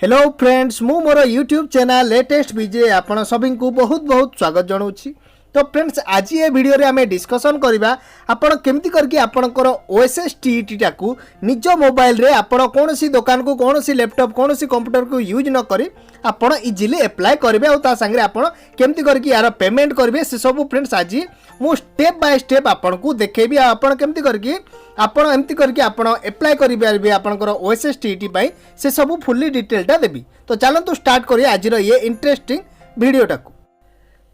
Hello friends मु मोर YouTube channel latest विजे आपण सभी को बहुत बहुत स्वागत जनाऊँगी। तो फ्रेंड्स आज ये वीडियो रे आमे डिस्कशन करबा आपण केमती करके आपणकर ओएसएस टीईटी टाकू निज मोबाइल रे आपण कोनोसी दुकान को कोनोसी लैपटॉप कोनोसी कंप्यूटर को यूज न करी आपण इजीली अप्लाई करबे और ता संगे आपण केमती करके यार पेमेंट करबे से सब फ्रेंड्स आज मु स्टेप बाय स्टेप आपण को देखेबी आपण केमती करके आपण एमती करके आपण अप्लाई करि पारबे आपणकर ओएसएस टीईटी पई से सब फुल्ली डिटेलटा देबी। तो चलंतु स्टार्ट करिए आज ये इंटरेस्टिंग वीडियो टाकू।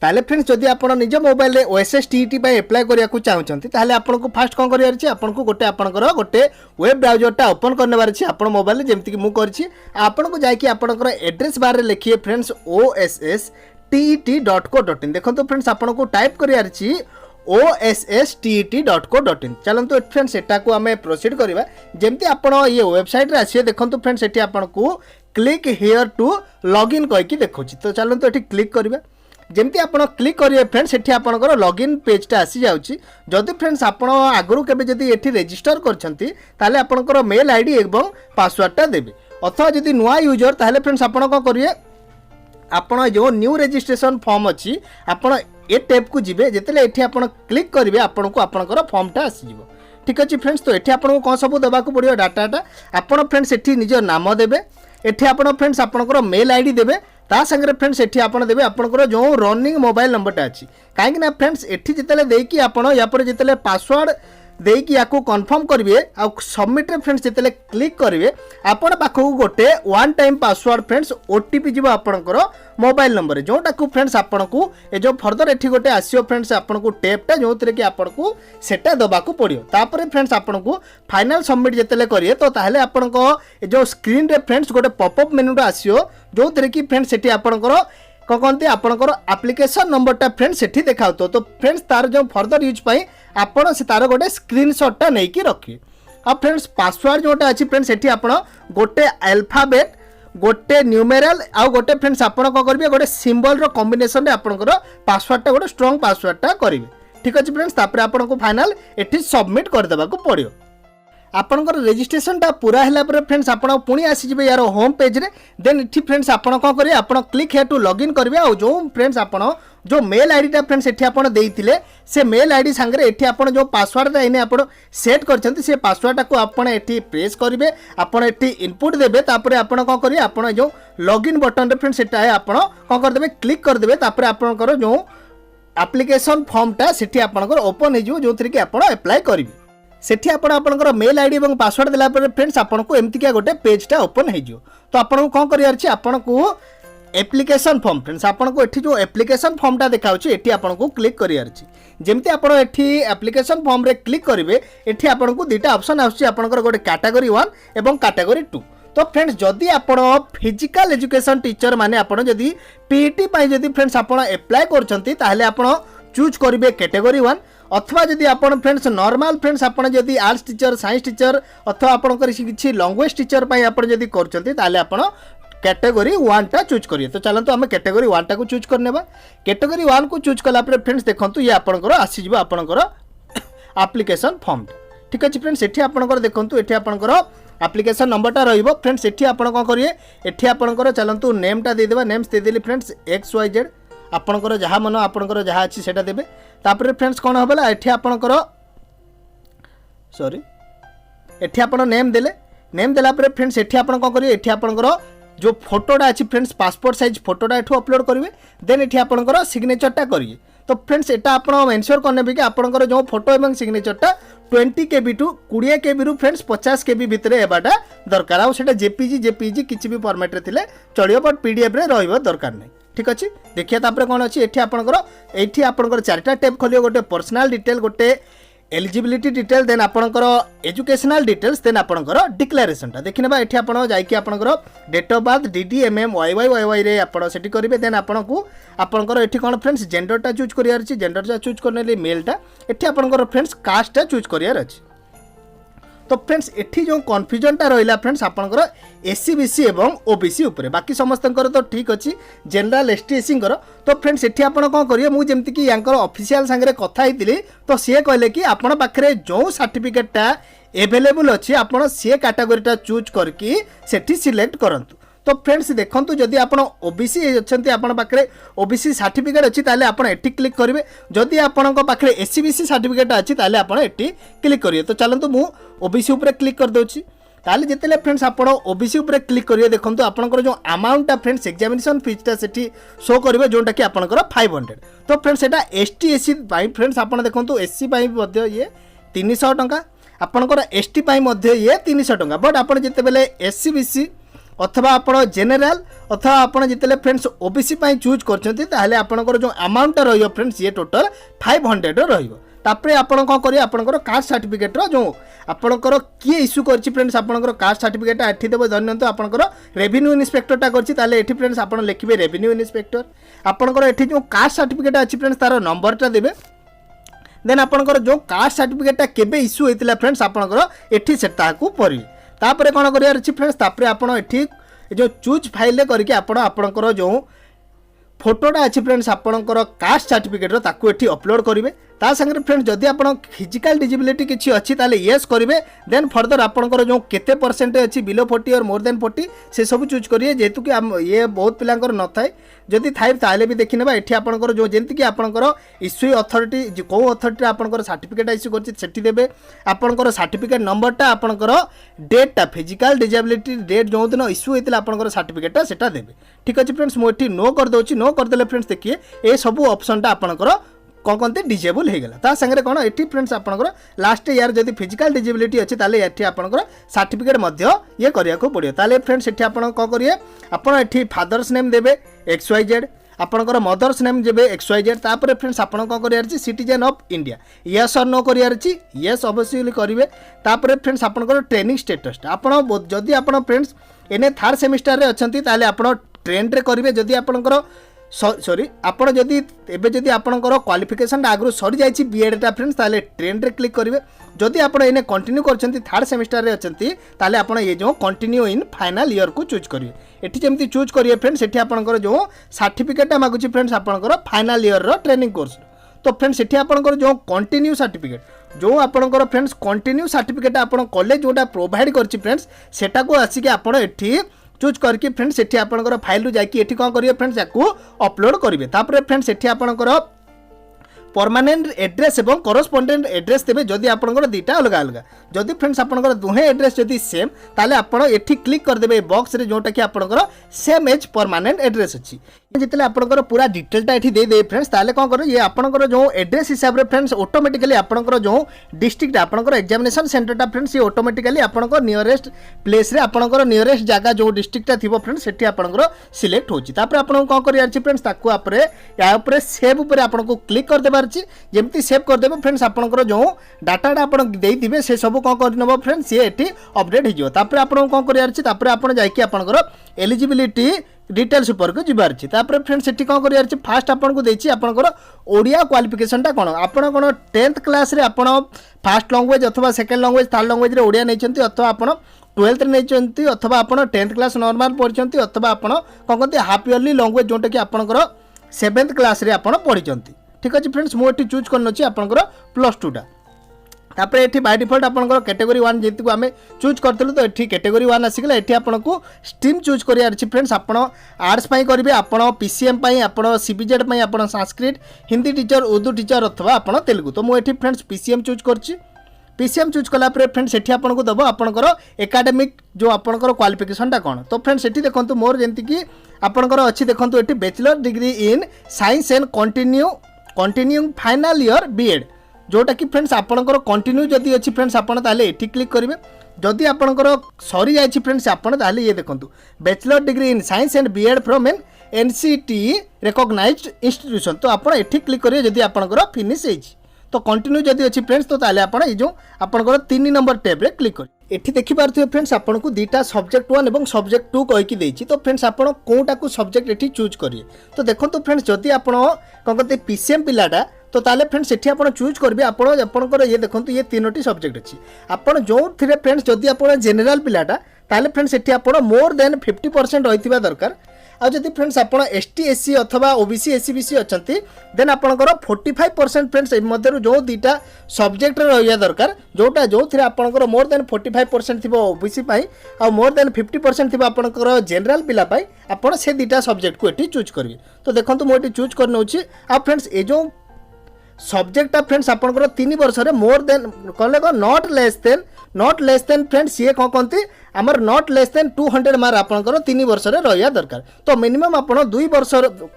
ताले फ्रेंड्स जदि आपण निज मोबाइल रे ओएसएस टीईटी पई अप्लाई करिया को चाहउछंती ताले आपण को फास्ट कोन करियार छी आपण को गोटे आपणकर गोटे वेब ब्राउजर टा ओपन करनेबार छी आपण मोबाइल रे जेमति कि मु करछि आपण को जाय कि आपणकर एड्रेस बार रे लिखिए फ्रेंड्स osstet.co.in देखंतु फ्रेंड्स आपण को टाइप करियार छी osstet.co.in चलंतु फ्रेंड्स एटा को हमें प्रोसीड करबा जेमति आपण ये वेबसाइट रे आसीए देखंतु फ्रेंड्स एटी आपण को क्लिक हियर टू लॉगिन कहि कि देखौछि। तो चलंतु एटी क्लिक करबा जेमती आपण क्लिक करिए फ्रेंड्स एठी आपणकर लॉगिन पेज टा आसी जाउछि। जदि फ्रेंड्स आपण आगरु केबे जदि एठी रजिस्टर करछंती ताले आपणकर मेल आईडी एवं पासवर्ड टा देबे अथवा जदि नुवा यूजर ताले फ्रेंड्स आपण को करिए आपण जो न्यू रजिस्ट्रेशन फॉर्म अच्छी आपण ए टैब को जिबे जेतेले एठी आपण क्लिक करिवे आपण को आपणकर फॉर्म टा आसी जिवो। ठीक अछि फ्रेंड्स तो एठी आपण को कोन सब देबा को पड़ियो डाटाटा आपण फ्रेंड्स एठी निज नाम देबे एठी आपण फ्रेंड्स आपणकर मेल आईडी देबे ता संगे फ्रेंड्स एठी आपण देबे आपणकर जो रनिंग मोबाइल नंबर टा अछि काहे कि ना फ्रेंड्स एठी जेतेले देकी आपण या पर जेतेले पासवर्ड देकी याको कन्फर्म करिवे आ सबमिट रे फ्रेंड्स जेतेले क्लिक करिवे आपण पाखु गोटे one time password friends OTP जीव आपणकर मोबाइल नंबर जोटा को फ्रेंड्स आपण को ए जो फर्दर एठी गोटे आसियो फ्रेंड्स आपण को टेपटा जोतरे कि आपण को सेटा दबा को पड़ियो तापर फ्रेंड्स आपण को फाइनल सबमिट जेतेले करिए तो ताहले आपण को ए जो स्क्रीन रे फ्रेंड्स गोटे पॉपअप मेनूटा आसियो जोतरे कि फ्रेंड्स एठी आपणकर कहते आपणकर एप्लिकेशन नंबर टा फ्रेंड्स सेठी देखाउ तो फ्रेंड्स तार जो फर्दर यूज पाई आपण से तार गोटे स्क्रीनशॉट टा नै कि रखिए। अब फ्रेंड्स पासवर्ड जोटा अछि फ्रेंड्स सेठी आपण गोटे अल्फाबेट गोटे न्यूमेरल आ गोटे फ्रेंड्स आपण को करबे गोटे सिंबल रो कॉम्बिनेशन रे आपणकर पासवर्ड टा गोटे स्ट्रांग पासवर्ड टा करिवे। ठीक अछि फ्रेंड्स तापर आपण को फाइनल एठी सबमिट कर देबा को पड़ियो। आपणकर रजिस्ट्रेशन टा पूरा हैला पर फ्रेंड्स आपण पुणी आसी जिवे यार होम पेज रे देन इठी फ्रेंड्स आपण को करिवे आपण क्लिक हियर टू लॉगिन करबे आ जो फ्रेंड्स आपण जो मेल आईडी टा फ्रेंड्स एठी आपण देइथिले से मेल आईडी संगे एठी आपण जो पासवर्ड टा इने आपण सेट करछंती से पासवर्ड टा को आपण एठी प्रेस करिवे आपण एठी इनपुट देबे तापर आपण को करिवे आपण जो लॉगिन बटन रे फ्रेंड्स एटा आपण को कर देबे क्लिक कर देबे तापर आपणकर जो एप्लिकेशन फॉर्म टा सेठी आपणकर ओपन हे जिवो जोथि कि आपण अप्लाई करिवे सेठी आपण आपणकर मेल आईडी एवं पासवर्ड देला पर फ्रेंड्स आपण को एमती क्या गोटे पेज टा ओपन हे जिवो। तो आपण को कोन करियार छी आपण को एप्लिकेशन फॉर्म फ्रेंड्स आपण को एठी जो एप्लिकेशन फॉर्म टा देखाउची एठी आपण को क्लिक करियार छी जेमती आपण एठी एप्लिकेशन फॉर्म रे क्लिक करिवे एठी आपण को दुटा ऑप्शन आउची आपणकर गोटे कैटेगरी 1 एवं कैटेगरी 2। तो फ्रेंड्स जदि आपण फिजिकल एजुकेशन टीचर माने आपण जदि पीईटी पई जदि फ्रेंड्स आपण अप्लाई करछंती ताहले आपण चूज करिवे कैटेगरी 1 अथवा जदि आपण फ्रेंड्स नॉर्मल फ्रेंड्स आपण जदि आर्ट्स टीचर साइंस टीचर अथवा आपण किछि लैंग्वेज टीचर पई आपण जदि करछंती ताहले आपण कैटेगरी 1 टा चूज करिए। तो चलंतु हम कैटेगरी 1 टा को चूज करनेबा कैटेगरी 1 को चूज कला पर फ्रेंड्स देखंतु ये आपनकर आसी जिवो आपनकर एप्लिकेशन फॉर्म। ठीक अछि फ्रेंड्स एठी आपनकर देखंतु एठी आपनकर एप्लिकेशन नंबर टा रहइबो फ्रेंड्स एठी आपण को करिए एठी आपनकर चलंतु नेम टा दे देबा नेम्स दे देली फ्रेंड्स XYZ आपनकर जहा मन आपनकर जहा अछि सेटा देबे तापर फ्रेंड्स कोन होबला एठी आपनकर सॉरी एठी आपण नेम देले नेम देला पर फ्रेंड्स एठी आपण को करिए एठी आपनकर जो फोटोटा अच्छी फ्रेंड्स पासपोर्ट साइज फोटोटा एठू अपलोड करेंगे देन एठी आपनकर सिग्नेचर टा करिए। तो फ्रेंड्स एटा आपण मेंशन करने कि आपनकर जो फोटो एवं सिग्नेचर टा 20 KB टू 20 KB रु फ्रेंड्स 50 KB भितर एबाटा दरकार आ सेटा जेपीजी किछि भी फॉर्मेट रे थिले चलियो बट पीडीएफ रे रहइबो दरकार नै। ठीक अछि देखिए तापर कोन अछि एठी आपनकर चारटा टैब खोलियो गोटे पर्सनल डिटेल गोटे एलिजिबिलिटी डिटेल देन आपनकर एजुकेशनल डिटेल्स देन आपनकर डिक्लेरेशन टा देखिनेबा एठी आपण जाई कि आपनकर date of birth DDMM YYYY रे आपण सेठी करिवे देन आपण को आपनकर एठी कोन फ्रेंड्स जेंडर टा चूज करियार छी जेंडर टा चूज करने ले मेल टा एठी आपनकर फ्रेंड्स कास्ट टा चूज करियार अछि। तो फ्रेंड्स एठी जो कन्फ्यूजन टा रहिला फ्रेंड्स आपनकर एससी बीसी एवं ओबीसी ऊपर बाकी समस्तंकर तो ठीक अछि जनरल एसटी एससी कर। तो फ्रेंड्स एठी आपण कोन करिए मु जेमति कि यांकर ऑफिशियल संगे कथा हितिली तो से कहले कि आपण पाखरे जो सर्टिफिकेट टा अवेलेबल अछि आपण से कैटेगरी टा चूज करके सेठी सिलेक्ट करंतु। तो फ्रेंड्स देखो जदि आप ओबीसी अच्छा आपण पाखे ओबीसी सर्टिफिकेट अच्छी ताले आप एटी क्लिक करेंगे जदि आपण पाखे एससीबीसी सर्टिफिकेट अच्छी ताले आप एटी क्लिक करेंगे। तो चलतु मु ओबीसी उपर क्लिक कर दूची ताले जिते फ्रेंड्स आप ओबीसी उपर क्लिक करेंगे देखो आपंकर जो अमाउंटा फ्रेंड्स एग्जामिनेशन फीसटा से शो करेंगे जोटा कि आपंकर 500। तो फ्रेंड्स एटा एसटी एससी फ्रेंड्स आप देखो एससी ये 300 टंका आपंकर एसटी ये 300 टंका बट आप जितेबाला एससी बीसी अथवा आप जेनेल अथवा आप जिते फ्रेंड्स ओबीसी चूज कर आपंकर जो अमाउंटा रही फ्रेंड्स ये टोटल 500 रही आपड़ कौन करेंगे आपंकर कास्ट सर्टिफिकेट जो आपंकर किए इश्यू कर फ्रेंड्स आपंकर कास्ट सर्टिफिकेट एठी देव धन्यवाद आपंकर रेवेन्यू इन्स्पेक्टरटा कर फ्रेंड्स आप लिखे रेवेन्यू इन्स्पेक्टर आपंकर एठी जो कास्ट सर्टिफिकेट अच्छी फ्रेंड्स तार नंबरटा देवे देन आपंकर जो कास्ट सर्टिफिकेटा केबे इश्यू होता फ्रेंड्स आपंकर एठी सेटा को पढ़िए तापर कौन करार अच्छी फ्रेंड्स तापर आप जो चूज फाइल करके आपंकर जो फोटोटा अच्छी फ्रेंड्स आपंकर कास्ट सर्टिफिकेट ताकू एठी अपलोड करेंगे ता संगे फ्रेंड्स जदि आप फिजिकल डिजिबिलिटी किसी अच्छी ताले येस करेंगे देन फर्दर आपंकर जो केते परसेंट अच्छी बिलो 40 और मोर देन 40 से सब चूज करेंगे जेहेतु कि ये बहुत पिलांकर न थाए जदि थाए ताले भी देखी ना एठी आपंकर जो जमती कि आपंकर इश्यू अथॉरिटी कौ अथॉरिटी आपंकर सर्टिफिकेट इश्यू करछि देबे आपंकर सर्टिफिकेट नंबरटा आपंकर डेटटा फिजिकल डिजिबिलिटी डेट जो दिन इश्यू होता आपंकर सर्टिफिकेटटा सेटा देबे। ठीक अच्छे फ्रेंड्स मुझे नो कर दूसरी नो करदे फ्रेंड्स देखिए ये सब ऑप्शनटा आपंकर कौन कहते डिजेबल हो गला सागर कौन ये फ्रेंड्स आपंकर लास्ट ईयर जब फिजिकल डिजिबिलिटी अच्छी ताले ये आपंकर सर्टिफिकेट ये करने को पड़ो ताले फ्रेंड्स ये आप कौन करेंगे आपड़ी फादर्स नेम देवे XYZ आपंकर मदर्स नेम देवे XYZ तापर फ्रेंड्स आप कौन करार सिटीजन ऑफ इंडिया यस और नो करार यस अवश्य करेंगे तापर फ्रेंड्स आपंकर ट्रेनिंग स्टेटस जदि आप फ्रेंड्स एने थर्ड सेमिस्टर रे अच्छंती ताले आप ट्रेन रे करेंगे जदि आपंकर सॉरी आप जदि आपंकर क्वालिफिकेशन आगु सरी जाइए बीएडटा फ्रेंड्स ताले ट्रेन रे क्लिक करेंगे जदि आप एने कंटिन्यू कर थर्ड सेमिस्टर रे अच्छंती ताले आप ये जो कंटिन्यू इन फाइनल ईयर को चूज करेंगे एठी जमती चूज करेंगे फ्रेंड्स एठी आपंकर जो सर्टिफिकेट मागुची फ्रेंड्स आपंकर फाइनल ईयर रो ट्रेनिंग कोर्स तो फ्रेंड्स एठी आपंकर जो कंटिन्यू सर्टिफिकेट जो आपंकर फ्रेंड्स कंटिन्यू सर्टिफिकेट आप कॉलेज जोटा प्रोवाइड कर फ्रेंड्स सेटा को आसिक आप एठी चूज करके फ्रेंड्स एठी आपंकर फाइल रु जाकि एठी कौन करेंगे फ्रेंड्स याकू अपलोड करेंगे तापर फ्रेंड्स एठी आपंकर परमानेंट एड्रेस और करस्पॉन्डेंट एड्रेस देवे जदि आपंकर दुटा अलग अलग जदि फ्रेंड्स आपंकर दुहे एड्रेस जदि सेम ताले आपण एठी क्लिक करदेवे बॉक्स रे जोटा कि आपंकर सेम एज परमानेंट एड्रेस अच्छी जितने आपंकर पूरा डिटेलटा एठी दे दे फ्रेंड्स ताले कौन करे ये आपंकर जो एड्रेस हिसाब रे फ्रेंड्स ऑटोमेटिकली आपंकर जो डिस्ट्रिक्ट आपंकर एग्जामिनेशन सेंटरटा फ्रेंड्स ये ऑटोमेटिकली आपंकर नियरेस्ट प्लेस रे आपंकर नियरेस्ट जगह जो डिस्ट्रिक्टटा थिबो फ्रेंड्स सेठी आपंकर सिलेक्ट होची तापर आपण कौन करिया अछि फ्रेंड्स ताकू आपरे या ऊपर सेव ऊपर आपण को क्लिक कर देबार छी जेमती सेव कर देबे फ्रेंड्स आपंकर जो डाटाटा आपण देई दिबे से सब कौन कर नबो फ्रेंड्स ये एठी अपडेट हो जिवो तापर आपण कौन करिया अछि तापर आपण जाई कि आपंकर एलिजिबिलिटी डिटेल्स ऊपर को जीवार अछि तापर फ्रेंड्स एठी कौन करिया अछि फास्ट आपण को देछि आपनकर ओडिया क्वालिफिकेशनटा कोन आपण कोन 10th क्लास रे आपण फर्स्ट लैंग्वेज अथवा सेकंड लैंग्वेज थर्ड लैंग्वेज रे ओडिया नै छंती अथवा आपण 12th रे नै छंती अथवा आपण 10th क्लास नॉर्मल पढि छंती अथवा आपण कोन कहते हाफ इयरली लैंग्वेज जोटा कि आपनकर 7th क्लास रे आपण पढि छंती। ठीक अछि फ्रेंड्स मो एठी चूज करन अछि आपनकर +2 टा तापर एठी बाय डिफॉल्ट आपनकर कैटेगरी 1 जेति को हमें चूज करथलु तो एठी कैटेगरी 1 आसीगला एठी आपनको स्ट्रीम चूज करिया अछि फ्रेंड्स आपण आर्ट्स पई करबे आपण पीसीएम पई आपण सीबीजेड पई आपण संस्कृत हिंदी टीचर उर्दू टीचर अथवा आपण तेलुगु तो मो एठी फ्रेंड्स पीसीएम चूज करछि पीसीएम चूज कला पर फ्रेंड्स एठी आपनको दबो आपनकर एकेडमिक जो आपनकर क्वालिफिकेशनटा कोन तो फ्रेंड्स एठी देखंतु मोर जेंति कि आपनकर अछि देखंतु एठी bachelor degree in science and continuing final year BEd जोटा कि फ्रेंड्स आपनकर कंटिन्यू जदि अच्छी फ्रेंड्स आपन ताले एठी क्लिक करेंगे जदि आपनकर सरी जाइछि फ्रेंड्स आपन ताले ये देखंतु bachelor degree in science and BEd from an NCT recognised institution तो आपन एठी क्लिक करिए जदि आपनकर फिनिश होइछि तो कंटिन्यू जदि अच्छी फ्रेंड्स तो ताले आपन ए जो आपनकर 3 नंबर टैब रे क्लिक करिए एठी देखि पारथि फ्रेंड्स आपन को दुटा सब्जेक्ट 1 एवं सब्जेक्ट 2 कहि कि देछि तो फ्रेंड्स आपन कोटा को सब्जेक्ट एठी चूज करिए तो देखंतु फ्रेंड्स जदि आपन कोन कहते पीसीएम पिलाटा तो ताले फ्रेंड्स एठी आपण चूज करबे आपणकर ये देखंतु ये तीनोटी सब्जेक्ट अछि आपण जो थिरे फ्रेंड्स जदि आपण जनरल पिलाटा ताले फ्रेंड्स एठी आपण मोर देन 50% रहितिबा दरकार आदि फ्रेंड्स आपड़ एसटी एससी अथवा ओबीसी एससी बीसी अच्छा देन आपंकर 45% फ्रेंड्स मध्य जो दुईटा सब्जेक्ट रहा दरकार जोटा जो थे आपंकर मोर देन 45% थी ओबीसी आ मोर देन 50% थी आपंकर जनरल पिलापाई आपड़ से दुईटा सब्जेक्ट को ये चूज करेंगे। तो देखो मुझे चूज कर नौची आ फ्रेंड्स ये जो सब्जेक्टा फ्रेंड्स आपंकर 3 वर्ष मोर देन कहले नॉट लेस देन फ्रेंड्स ये कौन कहते आमर नॉट लेस देन 200 मार्क आपंकर 3 वर्ष रहा दरकार। तो मिनिमम आप 2 वर्ष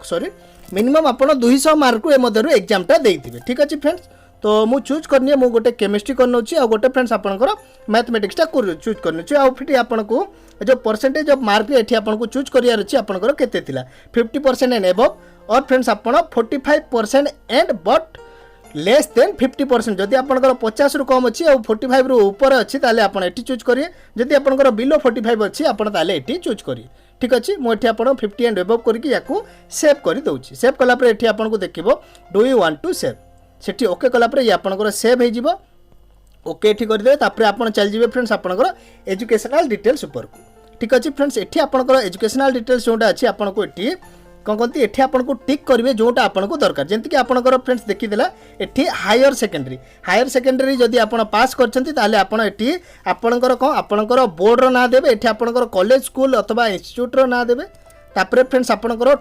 सॉरी मिनिमम आप 200 मार्क को एग्जामटा देते ठीक अच्छे फ्रेंड्स। तो मु चूज करनी मु गोटे केमिस्ट्री कर नौची आ गोटे फ्रेंड्स आपंकर मैथमेटिक्सटा चूज कर नौची आ फिर आपको जो परसेंटेज ऑफ मार्क ये आपको चूज करार अच्छी आपंकर केते थिला 50% एंड एबव और फ्रेंड्स आपण 45% एंड बट लेस देन 50% जदि आपंकर 50 रु कम अच्छी और 45 रु ऊपर अच्छी ताले आपण एटी चूज करिए जदि आपंकर बिलो 45 अच्छी आपण ताले एटी चूज करिए ठीक अच्छे मुझे आपण 50 एंड एबव करके याकू सेव कर दउची। सेव कला पर एटी आपनको देखिबो do you want to save सेठी ओके कला पर ये आपंकर सेव हे जिवो ओके एटी कर दे तापर आपण चल जिवे फ्रेंड्स आपंकर एजुकेशनल डिटेल्स ऊपर ठीक अच्छे फ्रेंड्स एटी आपंकर एजुकेशनल डिटेल्स जोटा अच्छी आपनको एटी कौन कहते एठी आपको टिक करेंगे जोटा आपको दरकार जमीक आपंकर फ्रेंड्स देखीदेला एठी हायर सेकेंडरी जदि आप पास करछंती आपणकर कौन आपणकर बोर्डर ना देवे एठी आपणकर कॉलेज स्कूल अथवा इंस्टीट्यूट रो ना देवे तापरे फ्रेंड्स आपणकर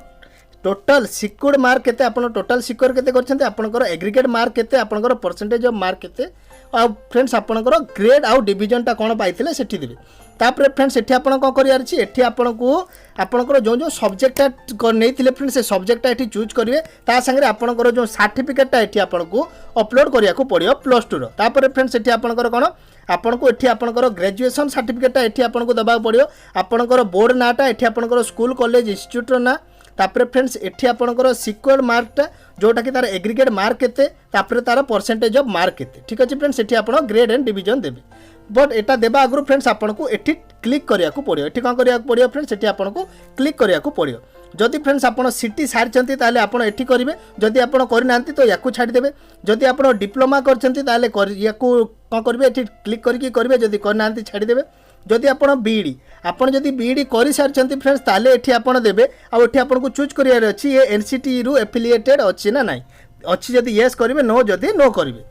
टोटल सिक्योर्ड मार्क केते आपण टोटल सिक्योर केते करछंती आपणकर एग्रीगेट मार्क केते आपणकर परसेंटेज ऑफ मार्क केते आ फ्रेंड्स आपणकर ग्रेड आउ डिवीजनटा कोन पाइथिले सेठी देबे तापर फ्रेंड्स एठी आपण को करियार छी एठी आपनको आपणकर जो जो सब्जेक्टटा नैथिले फ्रेंड्स से सब्जेक्टटा एठी चूज करिवे ता संगे आपणकर जो सर्टिफिकेटटा एठी आपनको अपलोड करिया को पड़ियो +2 रो तापर फ्रेंड्स एठी आपणकर कोन आपनको एठी आपणकर ग्रेजुएशन सर्टिफिकेटटा एठी आपनको दबा पड़ियो आपणकर बोर्ड नाटा एठी आपणकर स्कूल कॉलेज इंस्टीट्यूट रो ना तापर फ्रेंड्स एठी आपणकर सिक्योर्ड मार्कटा जोटा कि तार एग्रीगेट मार्क केते तापर तार परसेंटेज ऑफ मार्क केते ठीक अछि फ्रेंड्स एठी आपण ग्रेड एंड डिवीजन देबे बट एटा देबा आगु फ्रेंड्स आपनको एठी क्लिक करिया को पड़ियो एठी कोन करिया को पड़ियो फ्रेंड्स एठी आपनको क्लिक करिया को पड़ियो जदि फ्रेंड्स आपण सिटी सारचंती ताले आपण एठी करिवे जदि आपण करिनांती तो याकू छाडी देबे जदि आपण डिप्लोमा करचंती ताले याकू कोन करिवे एठी क्लिक करके करिवे जदि करनांती छाडी देबे जदि आपण बीडी आपण जदि बीडी करि सारचंती फ्रेंड्स ताले एठी आपण देबे आ एठी आपनको चूज करियार अछि ये एनसीटी रु एफिलिएटेड अछि ना नाही अछि जदि यस करिवे नो जदि नो करिवे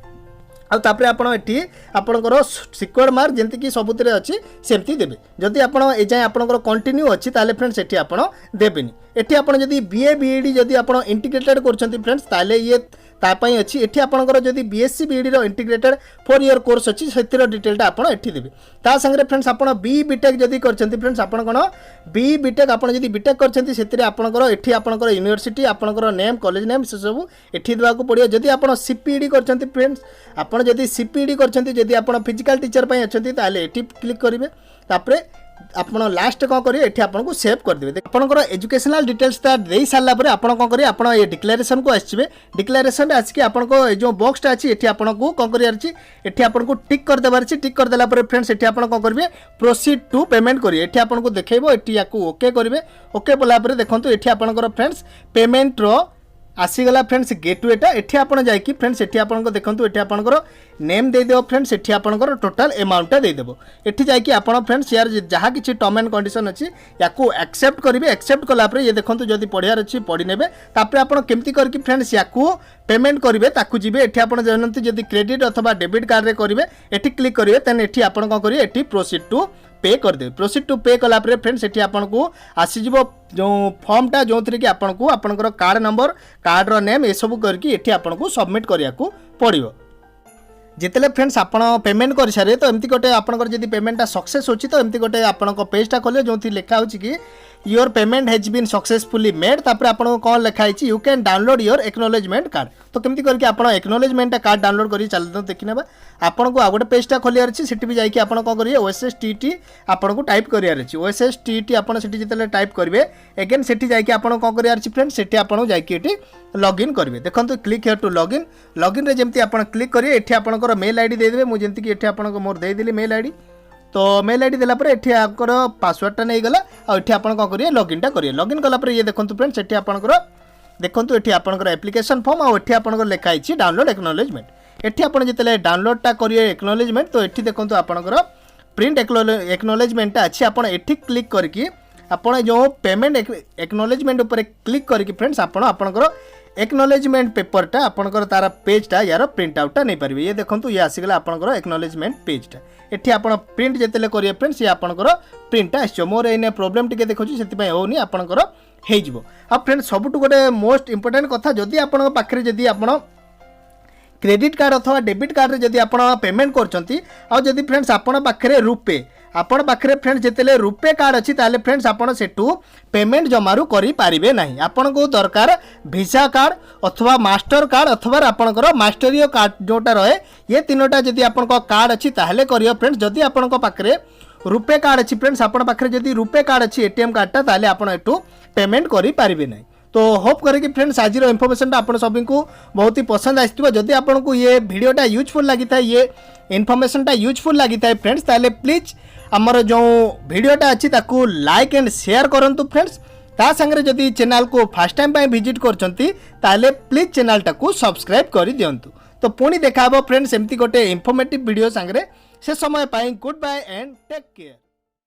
आ तापर आपण एठी आपणकर सिक्योर्ड मार्क जेंति कि सबुतरे अछि सेमति देबे जदि आपण ए जाय आपणकर कंटिन्यू अछि ताले फ्रेंड्स एठी आपण देबेनी एठी आपण जदि बीए बीएडी जदि आपण इंटीग्रेटेड करछंती फ्रेंड्स ताले ये तापाई अच्छी एठी आपणकर जदि बीएससी बीडी रो इंटीग्रेटेड 4 ईयर कोर्स अच्छी सेतिर डिटेलटा आपण एठी देबे ता संगे फ्रेंड्स आपण बी बीटेक जदि करछंती फ्रेंड्स आपण कोन बी बीटेक आपण जदि बीटेक करछंती सेतिर आपणकर एठी आपणकर यूनिवर्सिटी आपणकर नेम कॉलेज नेम से सब एठी देबा को पड़ियो जदि आपण सीपीडी करछंती फ्रेंड्स आपण जदि सीपीडी करछंती जदि आपण फिजिकल टीचर पई अछंती ताले एठी क्लिक करिवे तापरे आपण लास्ट कौन करेंगे ये आपको सेव करदे आपंकर एजुकेशनल डिटेल्स दे सारा पर आप करेंगे आप डिक्लेरेशन को आसवे डिक्लेरेशन आसिक आपको जो बॉक्सटा अच्छी ये आपको कौन कर आपको टिक करदेवार टिक करदेला फ्रेंड्स ये आप कौन करेंगे प्रोसीड टू पेमेंट करेंगे ये आपको देखो ये ओके करेंगे ओके बोला देखो ये आपंकर फ्रेंड्स पेमेंट रो आसीगला फ्रेंड्स गेटवेटा एठी आपण जाइकी फ्रेंड्स एठी आपण को देखंतु एठी आपणकर नेम दे देबो फ्रेंड्स एठी आपणकर टोटल अमाउंटटा दे देबो एठी जाइकी आपण फ्रेंड्स यार जहा किछि टर्म एंड कंडीशन अछि याकू एक्सेप्ट करिवे एक्सेप्ट कला पर ये देखंतु जदी पढियार अछि पढि नेबे तापर आपण केमति करकी फ्रेंड्स याकू पेमेंट करिवे ताकू जिवे एठी आपण जानंतु जदी क्रेडिट अथवा डेबिट कार्ड रे करिवे एठी क्लिक करिवे तन एठी आपण को करिवे एठी प्रोसीड टू पे कर दे प्रोसीड टू पे कला पर फ्रेंड्स एठी आपनको आसीजिवो जो फॉर्मटा जो थरे कि आपनको आपनकर कार्ड नंबर कार्ड रो नेम ए सब करके एठी आपनको सबमिट करिया को पड़ियो जितले फ्रेंड्स आपण पेमेंट कर सारे तो एमती गोटे आपनकर जदी पेमेंटटा सक्सेस होची तो एमती गोटे आपनको पेजटा खोले जो थी लिखा होची कि your payment has been successfully made तापर आपन कौन लिखा है you can download your acknowledgement card तो केमती करके आप एक्नोलेजमेंट कार्ड डाउनलोड करी चल देखी ना आपन को आ गोटे पेजटा खोलियार अछि सिटी भी जाइए आपन कौन करिए ओएसएसटीटी आपन को टाइप करियार अछि ओएसएसटीटी आपन सिटी जितले टाइप करिवे अगेन सिटी जाइए आपन कौन करियार अछि फ्रेंड्स सिटी आपन जाइए एटी लॉगिन करिवे देखंतु click here to login login रे जेमती आपन क्लिक करिए एठी आपनकर मेल आईडी दे देबे मु जेमती कि एठी आपन को मोर दे देली मेल आईडी तो मेल आईडी देला पर एठी आपकर पासवर्डटा नहीं गला आ एठी आपन को करिए लॉगिनटा करिए लॉगिन कला पर ये देखंतु फ्रेंड्स एठी आपनकर देखंतु एठी आपनकर एप्लिकेशन फॉर्म आ एठी आपनकर लिखा आइछि डाउनलोड एक्नोलेजमेंट एठी आपन जितले डाउनलोडटा करिए एक्नोलेजमेंट तो एठी देखंतु आपनकर प्रिंट एक्नोलेजमेंट अच्छी आपन एठी क्लिक करके आपण जो पेमेंट एक्नॉलेजमेंट ऊपर क्लिक करके फ्रेंड्स आपण आपनकर एक्नॉलेजमेंट पेपरटा आपनकर तार पेजटा यार प्रिंट आउटटा नहीं पारिबे। ये देखंतु ये आसीगला आपनकर एक्नॉलेजमेंट पेजटा एठी आपण प्रिंट जेतेले करिए फ्रेंड्स ये आपनकर प्रिंट आछो। मोर एने प्रॉब्लम टिके देखुची सेति पय होनी आपनकर हे जिवो। आ फ्रेंड्स सबटु गोटे मोस्ट इंपोर्टेंट कथा जदी आपन पाखरे जदी आपण क्रेडिट कार्ड अथवा डेबिट कार्ड रे जदी आपण पेमेंट करचंती आ जदी फ्रेंड्स आपण पाखरे रुपे आपण पाखरे फ्रेंड्स जेतेले रुपे कार्ड अछि ताले फ्रेंड्स आपण सेटू पेमेंट जमारू करि पारिबे नाही। आपण को दरकार वीसा कार्ड अथवा मास्टर कार्ड अथवा आपणकर मास्टरियो कार्ड जोटा रहे ये तीनोटा जदी आपण को कार्ड अछि ताले करियो फ्रेंड्स। जदी आपण को पाखरे रुपे कार्ड अछि फ्रेंड्स आपण पाखरे जदी रुपे कार्ड अछि एटीएम कार्डटा ताले आपण एटू पेमेंट करि पारिबे नाही। तो होप करे कि फ्रेंड्स आज इनफॉरमेशन आप सभी को बहुत ही पसंद आसो। जदि आपन को ये वीडियोटा यूजफुल लगी था ये इनफॉरमेशनटा यूजफुल लगी था फ्रेंड्स ताले प्लीज आमर जो वीडियोटा अच्छी ताकू लाइक एंड शेयर करंतु फ्रेंड्स। ता संगे जदि चैनल को फर्स्ट टाइम पे विजिट करचंती ताले प्लीज चैनल टाकू सब्सक्राइब कर दियंतु। तो पुणी देखा फ्रेंड्स एमती गोटे इनफॉर्मेटिव वीडियो संगे से समय पाई goodbye and take care.